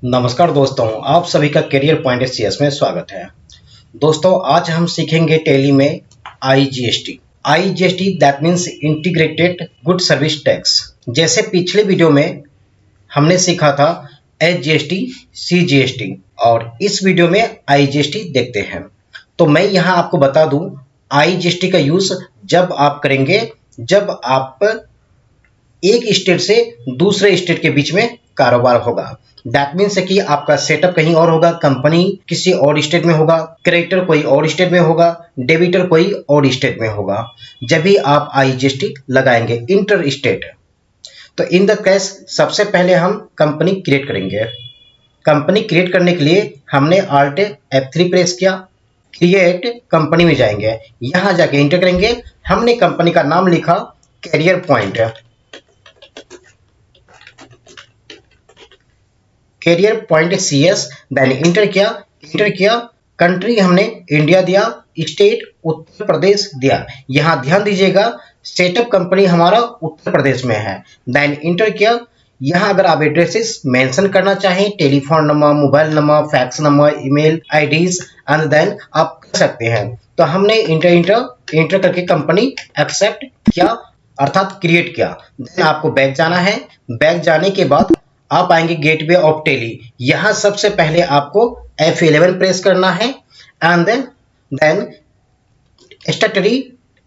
नमस्कार दोस्तों, आप सभी का करियर पॉइंट सीएस में स्वागत है। दोस्तों, आज हम सीखेंगे टैली में IGST. IGST that means integrated good service tax. जैसे पिछले वीडियो में हमने सीखा था एसजीएसटी, सीजीएसटी और इस वीडियो में आईजीएसटी देखते हैं। तो मैं यहाँ आपको बता दूं, आईजीएसटी का यूज जब आप करेंगे जब आप एक स्टेट से दूसरे स्टेट के बीच में कारोबार होगा। दैट मीन्स कि आपका सेटअप कहीं और होगा, कंपनी किसी और स्टेट में होगा, क्रेडिटर कोई और स्टेट में होगा, डेबिटर कोई और स्टेट में होगा, जब भी आप आईजीएसटी लगाएंगे इंटर स्टेट। तो इन द केस सबसे पहले हम कंपनी क्रिएट करेंगे। कंपनी क्रिएट करने के लिए हमने Alt F3 प्रेस किया, क्रिएट कंपनी में जाएंगे, यहां जाके इंटर करेंगे। हमने कंपनी का नाम लिखा Career Point, Career Point CS, then enter किया। कंट्री हमने इंडिया दिया, स्टेट उत्तर प्रदेश दिया। यहां ध्यान दीजिएगा सेटअप कंपनी हमारा उत्तर प्रदेश में है। देन इंटर किया। यहां अगर आप एड्रेसेस मेंशन करना चाहें, telephone number, mobile number, fax number, email IDs and then आप कर सकते हैं। तो हमने इंटर करके कंपनी एक्सेप्ट किया अर्थात क्रिएट किया। देन आपको बैक जाना है। बैक जाने के बाद आप आएंगे गेटवे ऑफ टैली। यहां सबसे पहले आपको F11 प्रेस करना है and then statutory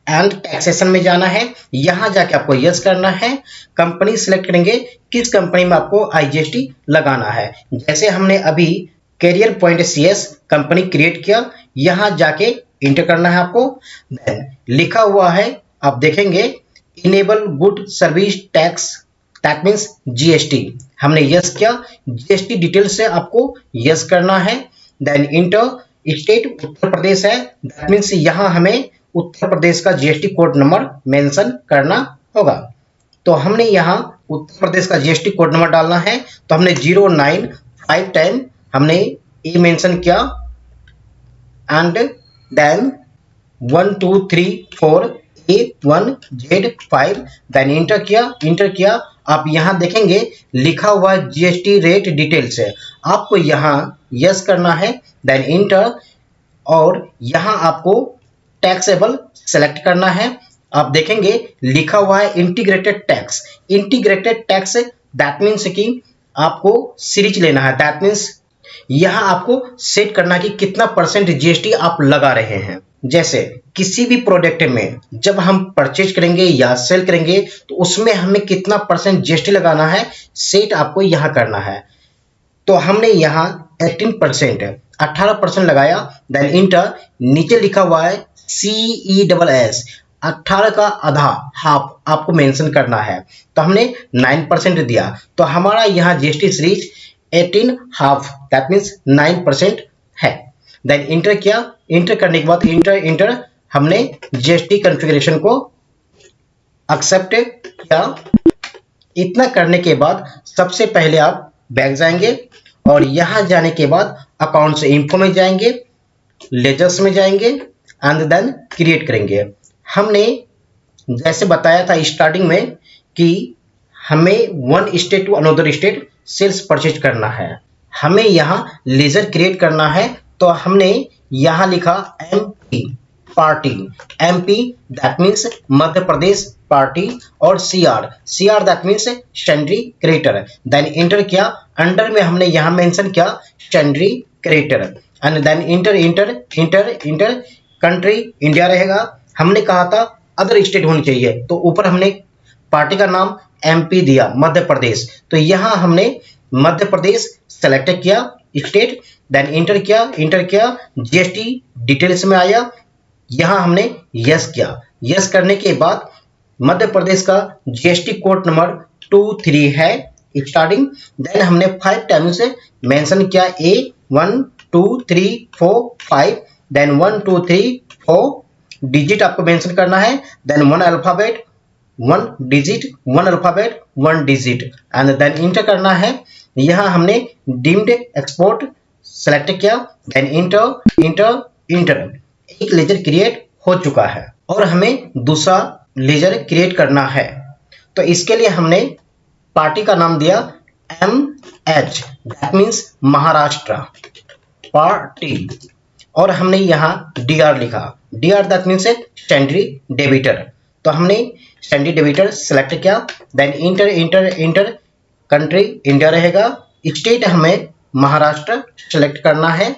and taxation में जाना है। यहां जाके आपको यस करना है। कंपनी सिलेक्ट करेंगे किस कंपनी में आपको आईजीएसटी लगाना है। जैसे हमने अभी Career Point CS company create किया, यहां जाके इंटर करना है आपको। देन लिखा हुआ है, आप देखेंगे enable good service tax, that means GST. हमने यस किया। जीएसटी डिटेल से आपको यस करना है। देन इंटर, स्टेट उत्तर प्रदेश है, दैट मीन्स यहाँ हमें उत्तर प्रदेश का जीएसटी कोड नंबर मेंशन करना होगा। तो हमने यहाँ उत्तर प्रदेश का जीएसटी कोड नंबर डालना है। तो हमने 09510 हमने ये मेंशन किया and then 1234A1Z5 then enter किया। आप यहां देखेंगे लिखा हुआ जीएसटी रेट डिटेल्स है, आपको यहां यस करना है। देन इंटर और यहां आपको टैक्सेबल सेलेक्ट करना है। आप देखेंगे लिखा हुआ है integrated tax. Integrated tax that means कि आपको सीरीज लेना है। दैट मीन्स यहां आपको सेट करना है कि कितना परसेंट जीएसटी आप लगा रहे हैं। जैसे किसी भी प्रोडक्ट में जब हम परचेज करेंगे या सेल करेंगे तो उसमें हमें कितना परसेंट जीएसटी लगाना है, सेट आपको यहां करना है। तो हमने यहां 18% लगाया। Then enter. नीचे लिखा हुआ है CESS 18 का आधा, हाफ आपको मेंशन करना है। तो हमने 9% दिया। तो हमारा यहाँ GST series 18 half that means 9% है। देन इंटर किया। इंटर करने के बाद इंटर हमने जीएसटी कॉन्फ़िगरेशन को एक्सेप्ट किया। इतना करने के बाद सबसे पहले आप बैक जाएंगे और यहां जाने के बाद अकाउंट से इन्फो में जाएंगे, लेजर्स में जाएंगे एंड देन क्रिएट करेंगे। हमने जैसे बताया था स्टार्टिंग में कि हमें one state to another state sales purchase करना है, हमें यहाँ लेजर क्रिएट करना है। तो हमने यहाँ लिखा MP party, MP that means Madhya Pradesh party और CR that means sundry creditor. Then enter किया। अंडर में हमने यहाँ मेंशन किया sundry creditor and then enter. Country India रहेगा। हमने कहा था अदर स्टेट होनी चाहिए, तो ऊपर हमने पार्टी का नाम MP दिया, मध्य प्रदेश। तो यहाँ हमने मध्य प्रदेश सेलेक्ट किया स्टेट। देन इंटर किया। जीएसटी डिटेल्स में आया, यहां हमने यस किया। यस करने के बाद मध्य प्रदेश का जीएसटी कोड नंबर 23 है स्टार्टिंग। देन हमने 5 टाइम से मेंशन किया A 1 2 3 4 5 देन 1 2 3 4 डिजिट आपको मेंशन करना है। Then 1 alphabet 1 digit 1 alphabet 1 digit and then enter करना है। यहां हमने डीम्ड एक्सपोर्ट सेलेक्ट किया। Then enter. एक लेजर क्रिएट हो चुका है और हमें दूसरा लेजर क्रिएट करना है। तो इसके लिए हमने पार्टी का नाम दिया H that means Maharashtra party, और हमने यहाँ DR लिखा, DR that means salary debtor, तो हमने सैलरी डेबिटर सेलेक्ट किया। Then enter enter enter country India रहेगा, स्टेट हमें महाराष्ट्र सेलेक्ट करना है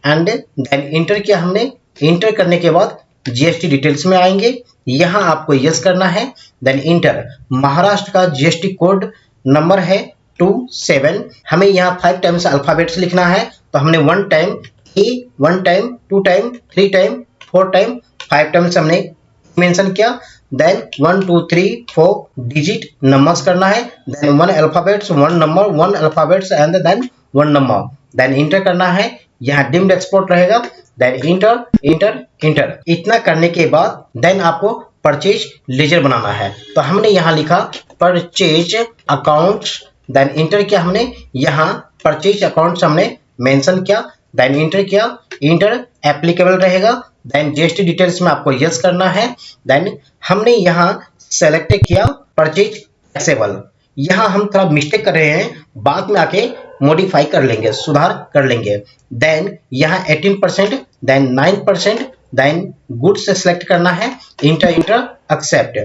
एंड देन इंटर किया हमने। इंटर करने के बाद GST डिटेल्स में आएंगे, यहाँ आपको यस करना है। देन इंटर महाराष्ट्र का GST कोड नंबर है 27, हमें यहाँ 5 टाइम्स अल्फाबेट्स लिखना है, तो हमने 1 time A, 1 time 2 time 3 time 4 time 5 times हमने मेंशन किया। देन 1 2 3 4 डिजिट नंबर्स करना है, then 1 alphabets 1 number 1 alphabets and then 1 number, then enter करना है। यहाँ डिम्ड एक्सपोर्ट रहेगा, देन इंटर इंटर इंटर। इतना करने के बाद देन आपको परचेज लेजर बनाना है, तो हमने यहाँ लिखा परचेज अकाउंट्स, देन इंटर किया हमने। यहाँ परचेज अकाउंट्स हमने मेंशन किया, देन इंटर किया। इंटर एप्लीकेबल रहेगा, देन GST डिटेल्स में आपको यस करना है। देन हमने यहाँ सेलेक्ट किया परचेज टैक्सेबल, यहाँ हम थोड़ा मिस्टेक कर रहे हैं, बाद में आके मॉडिफाई कर लेंगे, सुधार कर लेंगे। देन यहाँ 18%, देन 9%, देन गुड्स से सिलेक्ट करना है, इंटर इंटर एक्सेप्ट।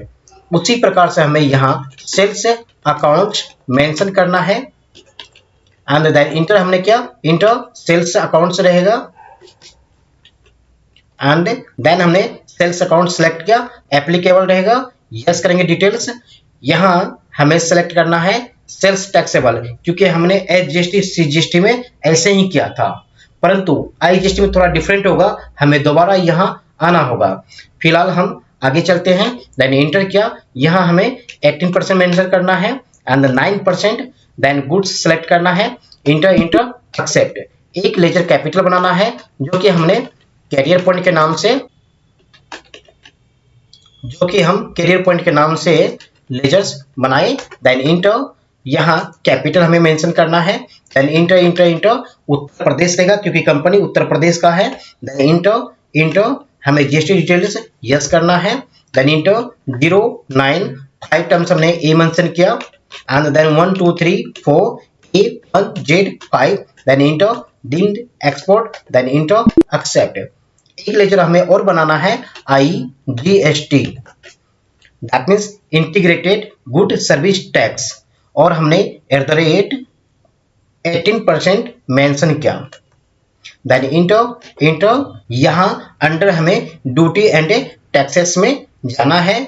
उसी प्रकार से हमें यहाँ सेल्स अकाउंट मेंशन करना है एंड देन इंटर हमने किया, इंटर सेल्स अकाउंट्स रहेगा एंड देन हमने सेल्स अकाउंट सेलेक्ट किया, एप्लीकेबल रहेगा, यस करेंगे डिटेल्स। यहाँ हमें सेलेक्ट करना है सेल्स टैक्सेबल, क्योंकि हमने SGST CGST में ऐसे ही किया था, परंतु IGST में थोड़ा डिफरेंट होगा, हमें दोबारा यहाँ आना होगा। फिलहाल हम आगे चलते हैं, देन इंटर किया, यहाँ हमें 18% मेंशन करना है एंड 9%, देन गुड्स सेलेक्ट करना है, इंटर इंटर एक्सेप्ट। एक लेजर कैपिटल बनाना है, जो कि हमने कैरियर पॉइंट के नाम से, जो कि हम कैरियर पॉइंट के नाम से लेजर्स बनाए। देन इंटर, यहाँ कैपिटल हमें मेंशन करना है, then enter enter enter Uttar Pradesh रहेगा, क्योंकि कंपनी उत्तर प्रदेश का है। देन इंटर इंटर हमें GST डिटेल्स यस करना है, देन इंटर 0 9 5 टाइम्स हमने A मेंशन किया and then 1 2 3 4 A 1 Z 5, then enter deemed export, then enter accept. एक लेजर हमें और बनाना है IGST that means integrated good service tax, और हमने @18% मेंशन किया। देन इंटर इंटर, यहाँ अंडर हमें ड्यूटी एंड टैक्सेस में जाना है,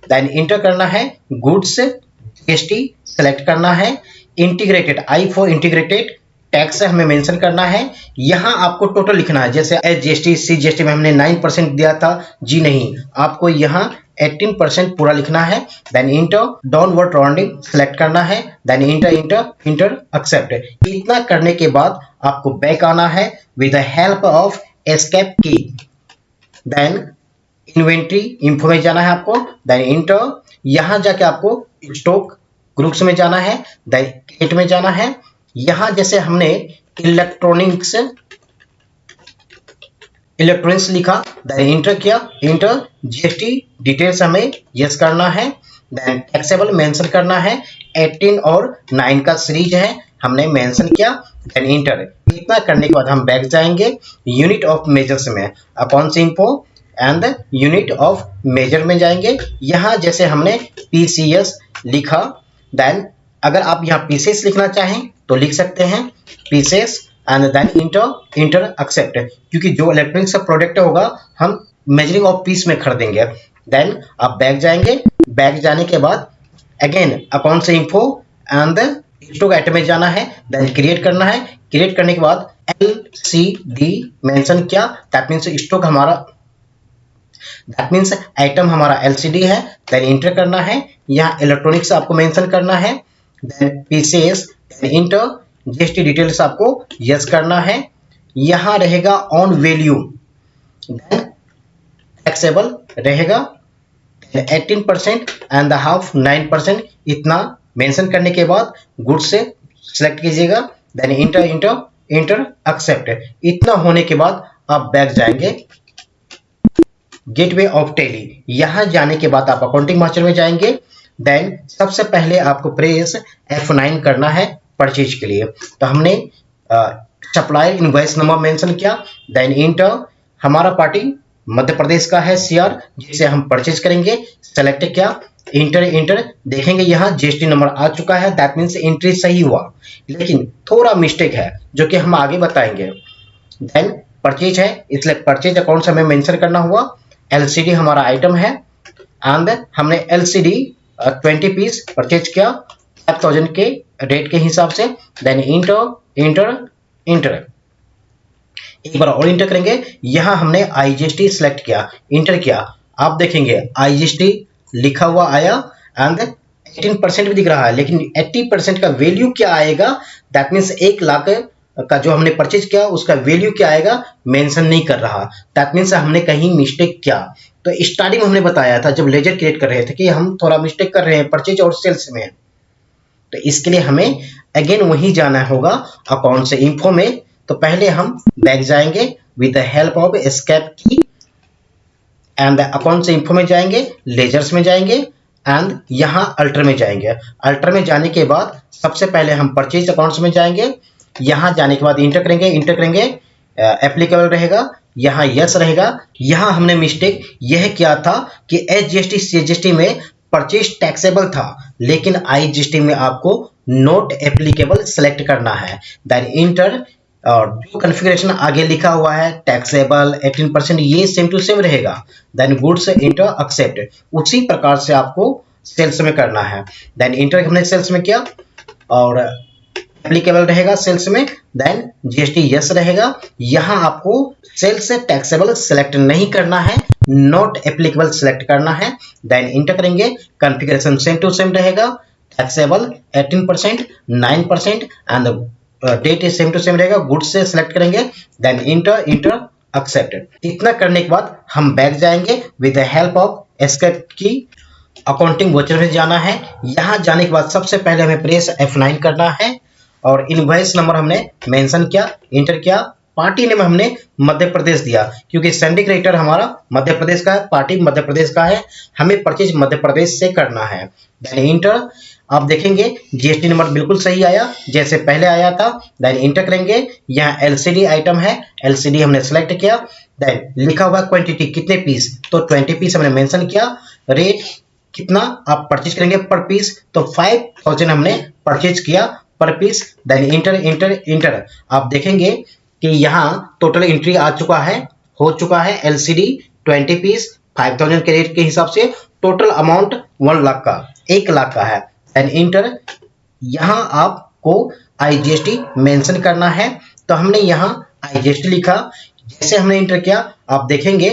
देन इंटर करना है, गुड्स GST सेलेक्ट करना है, integrated I for integrated tax हमें मेंशन करना है। यहाँ आपको टोटल लिखना है, जैसे SGST CGST में हमने 9% दिया था, जी नहीं, आपको यहाँ 18% पूरा लिखना है। Then enter downward rounding select करना है, then enter enter enter accept. इतना करने के बाद आपको बैक आना है with the help of escape key, then inventory info में जाना है आपको, देन इंटर, यहाँ जाके आपको स्टॉक ग्रुप्स में जाना है, देन क्रिएट में जाना है। यहाँ जैसे हमने इलेक्ट्रॉनिक्स लिखा, देन इंटर किया, इंटर GST डिटेल्स हमें यस करना है, देन टैक्सेबल मेंशन करना है, 18 और 9 का सीरीज है, हमने मेंशन किया, देन इंटर। इतना करने के बाद हम बैक जाएंगे यूनिट ऑफ मेजर्स में, accounts info and unit of measure में जाएंगे। यहाँ जैसे हमने PCS लिखा, देन अगर आप यहाँ PCS लिखना चाहें तो लिख सकते हैं PCS and then enter enter accept, क्योंकि जो इलेक्ट्रॉनिक्स का प्रोडक्ट होगा हम मेजरिंग ऑफ पीस में खरीदेंगे। देन आप बैक जाएंगे, बैक जाने के बाद अगेन अकाउंट से इंफो एंड स्टॉक आइटम में जाना है, देन क्रिएट करना है, क्रिएट करने के बाद LCD मेंशन किया, दैट मीन्स स्टॉक हमारा, दैट मीन्स आइटम हमारा LCD है, देन इंटर करना है। यहाँ इलेक्ट्रॉनिक्स आपको मेंशन करना है, then PCS, then enter, GST details आपको यस करना है। यहाँ रहेगा ऑन वैल्यू, देन टैक्सेबल रहेगा 18% एंड हाफ 9%। इतना मेंशन करने के बाद गुड्स से सिलेक्ट कीजिएगा, then enter enter enter accept. इतना होने के बाद आप बैक जाएंगे गेटवे ऑफ टैली, यहाँ जाने के बाद आप अकाउंटिंग मास्टर में जाएंगे। देन सबसे पहले आपको प्रेस F9 करना है, परचेज के लिए। तो हमने सप्लायर इनवॉइस नंबर मेंशन किया, देन इंटर हमारा पार्टी मध्य प्रदेश का है सीआर जिसे हम परचेज करेंगे, सेलेक्ट किया, इंटर इंटर देखेंगे यहाँ जीएसटी नंबर आ चुका है, दैट मीन्स एंट्री सही हुआ, लेकिन थोड़ा मिस्टेक है जो कि हम आगे बताएंगे। देन परचेज है इसलिए परचेज अकाउंट से हमें मेंशन करना हुआ, एलसीडी हमारा आइटम है एंड हमने एलसीडी 20 पीस परचेज किया 5000 के रेट के हिसाब से, देन इंटर इंटर इंटर एक बार और इंटर करेंगे, यहाँ हमने आईजीएसटी सिलेक्ट किया, इंटर किया, आप देखेंगे आईजीएसटी लिखा हुआ आया एंड 18% भी दिख रहा है, लेकिन 80% का वैल्यू क्या आएगा, दैट मीन्स 1 लाख का जो हमने परचेज किया उसका वैल्यू क्या आएगा मेंशन नहीं कर रहा, दैट मीन्स हमने कहीं मिस्टेक किया। तो स्टार्टिंग में हमने बताया था जब लेजर क्रिएट कर रहे थे कि हम थोड़ा मिस्टेक कर रहे हैं परचेज और सेल्स में, तो इसके लिए हमें अगेन वहीं जाना होगा अकाउंट से इन्फो में। तो पहले हम बैक जाएंगे with the help of escape की एंड अकाउंट से इन्फो में जाएंगे, लेजर्स में जाएंगे एंड यहाँ अल्टर में जाएंगे। अल्टर में जाने के बाद सबसे पहले हम परचेज अकाउंट्स में जाएंगे, यहाँ जाने के बाद इंटर करेंगे एप्लीकेबल रहेगा, यहाँ यस रहेगा। यहाँ हमने मिस्टेक यह किया था कि एसजीएसटी सीजीएसटी में परचेज टैक्सेबल था, लेकिन आईजीएसटी में आपको नॉट एप्लीकेबल सेलेक्ट करना है, देन इंटर और जो कॉन्फ़िगरेशन आगे लिखा हुआ है टैक्सेबल 18% ये सेम टू सेम रहेगा, देन गुड्स इंटर एक्सेप्ट उसी प्रकार से आपको सेल्स में करना है। देन इंटर हमने सेल्स में किया और एप्लीकेबल रहेगा सेल्स में, देन जीएसटी यस रहेगा। यहाँ आपको सेल्स से टैक्सेबल सेलेक्ट नहीं करना है, नॉट एप्लीकेबल सेलेक्ट करना है, देन इंटर करेंगे, कॉन्फ़िगरेशन सेम टू सेम रहेगा, taxable 18% 9% and date same to same रहेगा, गुड्स से सिलेक्ट करेंगे, देन इंटर इंटर एक्सेप्टेड। इतना करने के बाद हम बैक जाएंगे with the help of escape key, accounting voucher में जाना है। यहाँ जाने के बाद सबसे पहले हमें प्रेस F9 करना है और इनवॉइस नंबर हमने मेंशन किया, इंटर किया, पार्टी नेम हमने मध्य प्रदेश दिया क्योंकि सेंडिंग क्रेडिटर हमारा मध्य प्रदेश का है, पार्टी मध्य प्रदेश का है, हमें परचेज मध्य प्रदेश से करना है, देन इंटर। आप देखेंगे जीएसटी नंबर बिल्कुल सही आया जैसे पहले आया था, देन इंटर करेंगे, यहाँ एलसीडी आइटम है, एलसीडी हमने सेलेक्ट किया, देन लिखा हुआ क्वांटिटी कितने पीस, तो 20 पीस हमने मेंशन किया, रेट कितना आप परचेज करेंगे पर पीस, तो 5000 हमने परचेज किया per piece, then enter enter enter. आप देखेंगे कि यहाँ टोटल एंट्री आ चुका है, हो चुका है, एलसीडी 20 पीस 5000 के रेट के हिसाब से टोटल अमाउंट 1 लाख का 1 लाख का है, एंड इंटर। यहाँ आपको आईजीएसटी मेंशन करना है, तो हमने यहाँ आईजीएसटी लिखा, जैसे हमने इंटर किया आप देखेंगे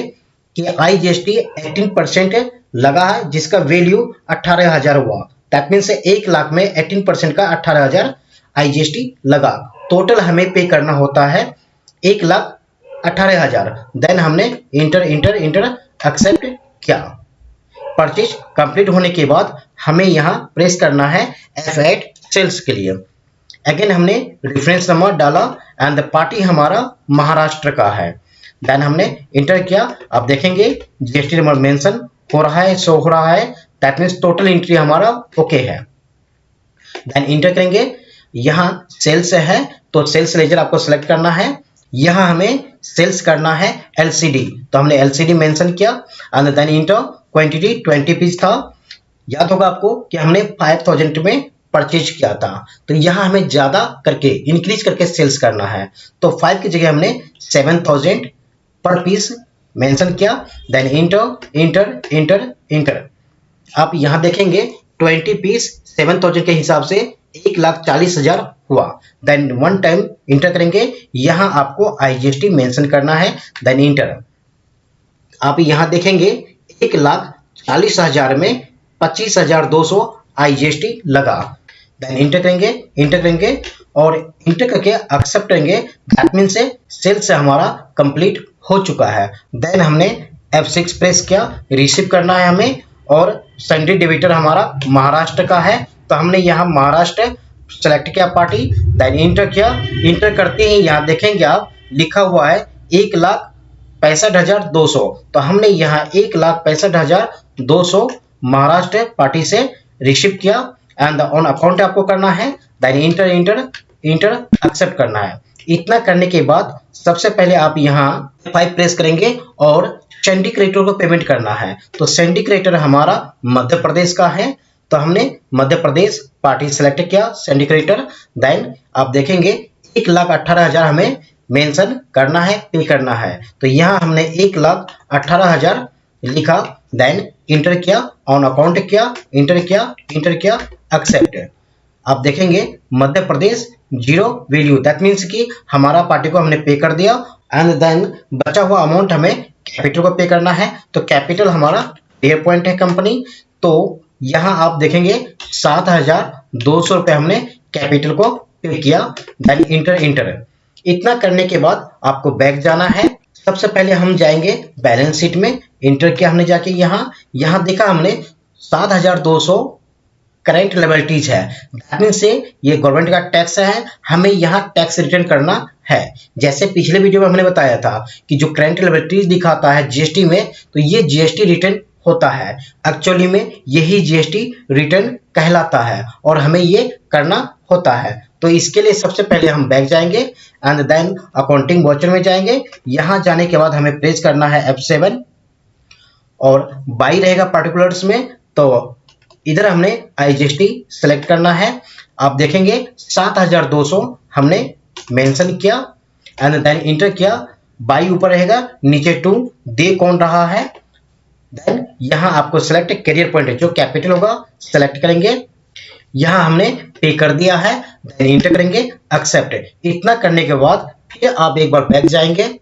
कि आईजीएसटी 18% लगा है जिसका वैल्यू 18,000 हुआ, दैट मीन्स 1 लाख में 18% का 18,000 आईजीएसटी लगा, टोटल हमें पे करना होता है 1,18,000। देन हमने इंटर इंटर इंटर एक्सेप्ट किया। परचेज कंप्लीट होने के बाद हमें यहाँ प्रेस करना है F8 सेल्स के लिए। अगेन हमने रेफरेंस नंबर डाला एंड पार्टी हमारा महाराष्ट्र का है, देन हमने इंटर किया। आप देखेंगे जीएसटी नंबर मेंशन हो रहा है, शो हो रहा है, दैट मीन्स टोटल एंट्री हमारा ओके है। देन इंटर करेंगे, यहाँ सेल्स है तो सेल्स लेजर आपको सेलेक्ट करना है, यहाँ हमें सेल्स करना है एलसीडी, तो हमने एलसीडी मेंशन किया and then enter, quantity 20 piece था, याद होगा आपको कि हमने 5000 में परचेज किया था, तो यहाँ हमें ज्यादा करके इंक्रीज करके सेल्स करना है, तो 5 की जगह हमने 7000 पर पीस मेंशन किया, then enter enter enter enter. आप यहाँ देखेंगे 20 पीस 7000 के हिसाब से 1,40,000 हुआ, देन वन टाइम इंटर करेंगे, यहाँ आपको आईजीएसटी मेंशन करना है, देन इंटर। आप यहाँ देखेंगे 1,40,000 में 25,200 आईजीएसटी लगा, देन इंटर करेंगे और इंटर करके एक्सेप्ट करेंगे, दैट मीन से सेल्स से हमारा कंप्लीट हो चुका है। देन हमने F6 प्रेस किया, रिसीव करना है हमें, और संडे डेबिटर हमारा महाराष्ट्र का है, तो हमने यहाँ महाराष्ट्र सेलेक्ट किया पार्टी, देन इंटर किया। इंटर करते ही यहाँ देखेंगे आप लिखा हुआ है 1,65,200, तो हमने यहाँ 1,65,200 महाराष्ट्र पार्टी से रिसीव किया एंड ऑन अकाउंट आपको करना है, then enter enter enter accept करना है। इतना करने के बाद सबसे पहले आप यहाँ 5 प्रेस करेंगे और सेंडी क्रेडिटर को पेमेंट करना है। तो सेंडी क्रेडिटर हमारा मध्य प्रदेश का है, तो हमने मध्य प्रदेश पार्टी सेलेक्ट किया, सेंडी क्रेडिटर। देन आप देखेंगे 1,18,000 हमें मेंशन करना है, पे करना है। तो यहाँ हमने 1,18,000 लिखा, देन इंटर किया, ऑन अकाउंट किया, इंटर किया, एक्सेप्ट। आप देखेंगे Madhya Pradesh 0 value, that means कि हमारा पार्टी को हमने पे कर दिया। एंड देन बचा हुआ अमाउंट हमें कैपिटल को पे करना है। तो कैपिटल हमारा एयर पॉइंट है कंपनी, तो यहाँ आप देखेंगे 7,200 रुपये हमने कैपिटल को पे किया, देन इंटर। इतना करने के बाद आपको बैक जाना है। सबसे पहले हम जाएंगे बैलेंस शीट में, इंटर किया हमने जाके यहाँ देखा हमने 7,200 करेंट लायबिलिटीज है, दैट मीन्स से ये गवर्नमेंट का टैक्स है, हमें यहाँ टैक्स रिटर्न करना है। जैसे पिछले वीडियो में हमने बताया था कि जो करेंट लायबिलिटीज दिखाता है जीएसटी में, तो ये जीएसटी रिटर्न होता है। एक्चुअली में यही जीएसटी रिटर्न कहलाता है और हमें ये करना होता है। तो इसके लिए सबसे पहले हम बैक जाएंगे एंड देन अकाउंटिंग वाउचर में जाएंगे। यहाँ जाने के बाद हमें प्रेस करना है F7 और बाई रहेगा पार्टिकुलर्स में, तो इधर हमने IGST सेलेक्ट करना है। आप देखेंगे 7,200 हमने मेंशन किया एंड देन इंटर किया, बाई ऊपर रहेगा, नीचे 2 दे कौन रहा है। देन यहाँ आपको सेलेक्ट करियर पॉइंट जो कैपिटल होगा सेलेक्ट करेंगे, यहाँ हमने पे कर दिया है, देन इंटर करेंगे, एक्सेप्ट। इतना करने के बाद फिर आप एक बार बैक जाएंगे,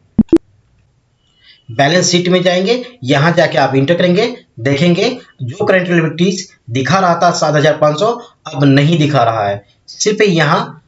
बैलेंस शीट में जाएंगे, यहाँ जाके आप इंटर करेंगे, देखेंगे जो करंट लायबिलिटीज दिखा रहा था 7,500 अब नहीं दिखा रहा है, सिर्फ यहाँ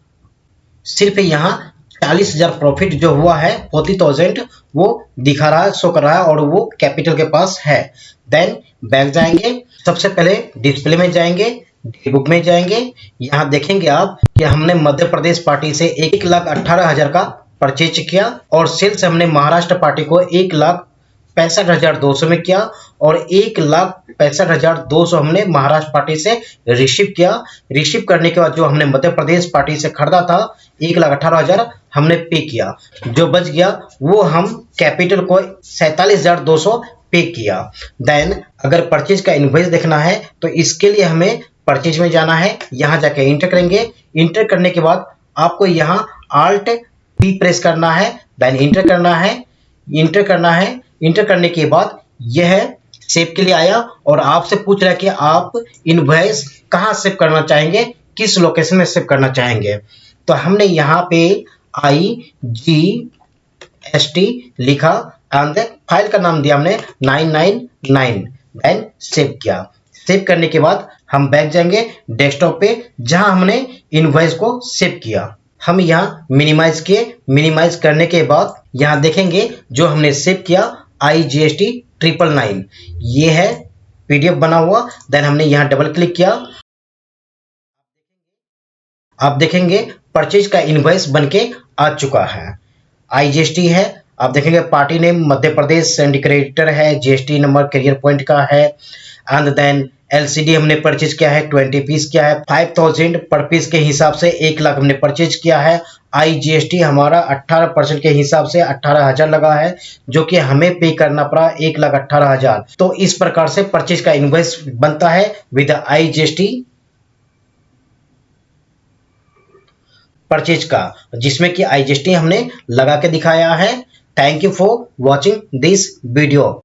40,000 प्रॉफिट जो हुआ है 40,000 वो दिखा रहा है, शो कर रहा है और वो कैपिटल के पास है। देन बैक जाएंगे, सबसे पहले डिस्प्ले में जाएंगे, डे बुक में जाएंगे, यहाँ देखेंगे आप कि हमने मध्य प्रदेश पार्टी से 1,18,000 का परचेज किया और सेल्स हमने महाराष्ट्र पार्टी को 1,65,200 में किया और 1,65,200 हमने महाराष्ट्र पार्टी से रिसीव किया। रिसीव करने के बाद जो हमने मध्य प्रदेश पार्टी से खरीदा था 1,18,000 हमने पे किया, जो बच गया वो हम कैपिटल को 47,200 पे किया। देन अगर परचेज का इनवॉइस देखना है तो इसके लिए हमें परचेज में जाना है, यहाँ जाके इंटर करेंगे। इंटर करने के बाद आपको यहाँ Alt P प्रेस करना है, देन इंटर करना है। इंटर करने के बाद यह सेव के लिए आया और आपसे पूछ रहा है कि आप इनवॉइस कहाँ सेव करना चाहेंगे, किस लोकेशन में सेव करना चाहेंगे। तो हमने यहाँ पे IGST लिखा एंड फाइल का नाम दिया हमने 999, देन सेव किया। सेव करने के बाद हम बैक जाएंगे डेस्कटॉप पे जहां हमने इनवॉइस को सेव किया। हम यहाँ मिनिमाइज किए, मिनिमाइज करने के बाद यहाँ देखेंगे जो हमने सेव किया IGST 999 ये है PDF बना हुआ। देन हमने यहाँ डबल क्लिक किया, आप देखेंगे परचेज का इनवॉइस बनके आ चुका है। IGST है, आप देखेंगे party name Madhya Pradesh sandy creditor है, GST नंबर करियर पॉइंट का है एंड देन LCD हमने परचेज किया है 20 पीस किया है, 5,000 पर पीस के हिसाब से 1,00,000 हमने परचेज किया है। IGST हमारा 18% के हिसाब से 18,000 लगा है, जो कि हमें पे करना पड़ा 1,18,000। तो इस प्रकार से परचेज का इनवॉइस बनता है विद IGST परचेज का, जिसमें कि IGST हमने लगा के दिखाया है। Thank you for watching this video.